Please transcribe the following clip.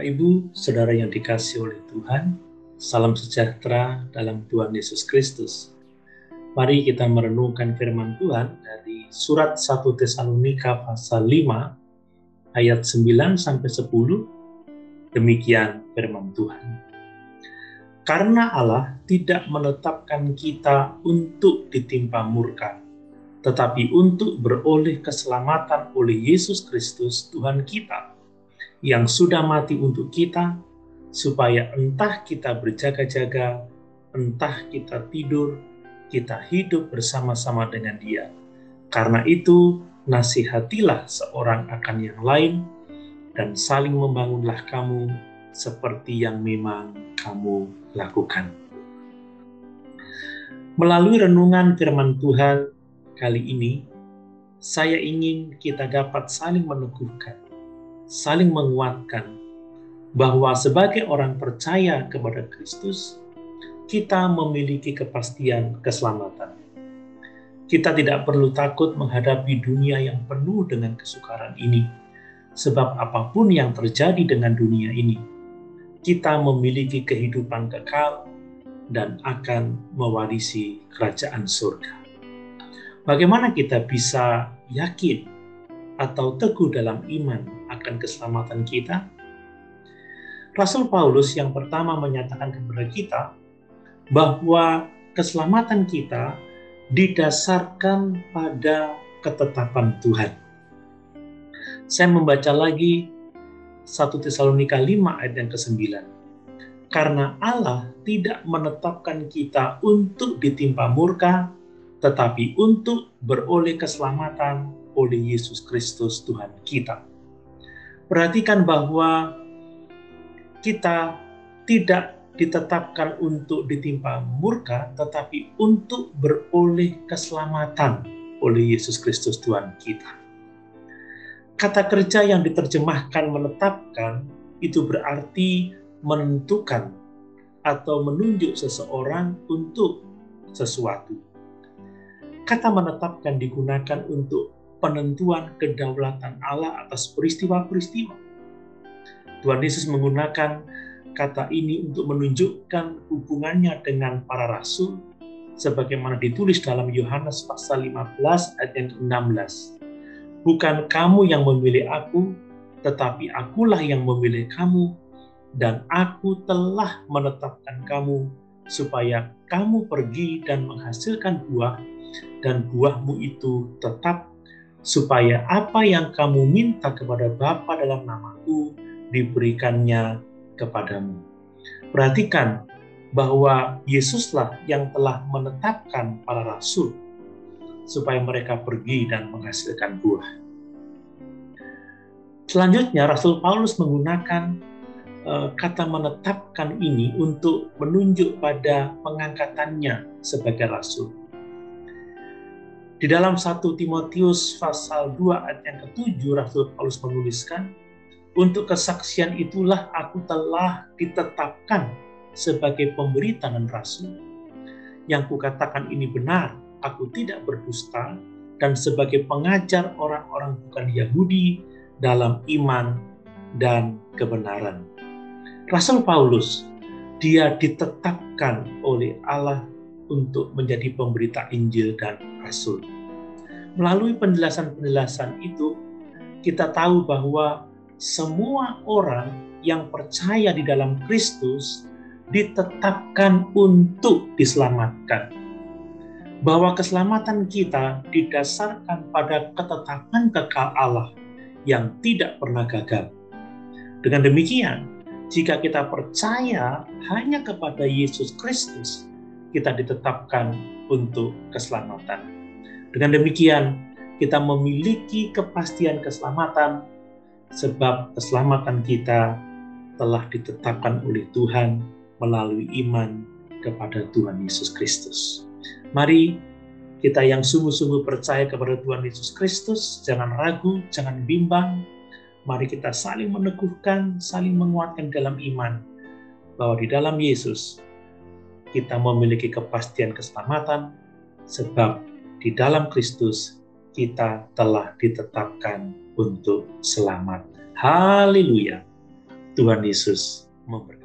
Bapak Ibu, saudara yang dikasihi oleh Tuhan, salam sejahtera dalam Tuhan Yesus Kristus. Mari kita merenungkan firman Tuhan dari surat 1 Tesalonika pasal 5 ayat 9 sampai 10. Demikian firman Tuhan. Karena Allah tidak menetapkan kita untuk ditimpa murka, tetapi untuk beroleh keselamatan oleh Yesus Kristus Tuhan kita, yang sudah mati untuk kita, supaya entah kita berjaga-jaga, entah kita tidur, kita hidup bersama-sama dengan Dia. Karena itu, nasihatilah seorang akan yang lain, dan saling membangunlah kamu seperti yang memang kamu lakukan. Melalui renungan firman Tuhan kali ini, saya ingin kita dapat saling meneguhkan, saling menguatkan bahwa sebagai orang percaya kepada Kristus, kita memiliki kepastian keselamatan. Kita tidak perlu takut menghadapi dunia yang penuh dengan kesukaran ini, sebab apapun yang terjadi dengan dunia ini, kita memiliki kehidupan kekal dan akan mewarisi kerajaan surga. Bagaimana kita bisa yakin atau teguh dalam iman akan keselamatan kita? Rasul Paulus yang pertama menyatakan kepada kita bahwa keselamatan kita didasarkan pada ketetapan Tuhan. Saya membaca lagi 1 Tesalonika 5 ayat yang ke-9. Karena Allah tidak menetapkan kita untuk ditimpa murka, tetapi untuk beroleh keselamatan oleh Yesus Kristus Tuhan kita. Perhatikan bahwa kita tidak ditetapkan untuk ditimpa murka, tetapi untuk beroleh keselamatan oleh Yesus Kristus Tuhan kita. Kata kerja yang diterjemahkan menetapkan itu berarti menentukan atau menunjuk seseorang untuk sesuatu. Kata menetapkan digunakan untuk penentuan kedaulatan Allah atas peristiwa-peristiwa. Tuhan Yesus menggunakan kata ini untuk menunjukkan hubungannya dengan para rasul, sebagaimana ditulis dalam Yohanes pasal 15 ayat yang ke-16. Bukan kamu yang memilih aku, tetapi akulah yang memilih kamu, dan aku telah menetapkan kamu, supaya kamu pergi dan menghasilkan buah, dan buahmu itu tetap, supaya apa yang kamu minta kepada Bapa dalam namaku, diberikannya kepadamu. Perhatikan bahwa Yesuslah yang telah menetapkan para rasul supaya mereka pergi dan menghasilkan buah. Selanjutnya Rasul Paulus menggunakan kata menetapkan ini untuk menunjuk pada pengangkatannya sebagai rasul. Di dalam 1 Timotius pasal 2 ayat yang ke-7 Rasul Paulus menuliskan, untuk kesaksian itulah aku telah ditetapkan sebagai pemberita dan rasul. Yang kukatakan ini benar, aku tidak berdusta, dan sebagai pengajar orang-orang bukan Yahudi dalam iman dan kebenaran. Rasul Paulus, dia ditetapkan oleh Allah untuk menjadi pemberita Injil dan rasul. Melalui penjelasan-penjelasan itu, kita tahu bahwa semua orang yang percaya di dalam Kristus ditetapkan untuk diselamatkan. Bahwa keselamatan kita didasarkan pada ketetapan kekal Allah yang tidak pernah gagal. Dengan demikian, jika kita percaya hanya kepada Yesus Kristus, kita ditetapkan untuk keselamatan. Dengan demikian, kita memiliki kepastian keselamatan, sebab keselamatan kita telah ditetapkan oleh Tuhan melalui iman kepada Tuhan Yesus Kristus. Mari kita yang sungguh-sungguh percaya kepada Tuhan Yesus Kristus, jangan ragu, jangan bimbang. Mari kita saling meneguhkan, saling menguatkan dalam iman, bahwa di dalam Yesus kita memiliki kepastian keselamatan, sebab di dalam Kristus kita telah ditetapkan untuk selamat. Haleluya. Tuhan Yesus memberkati.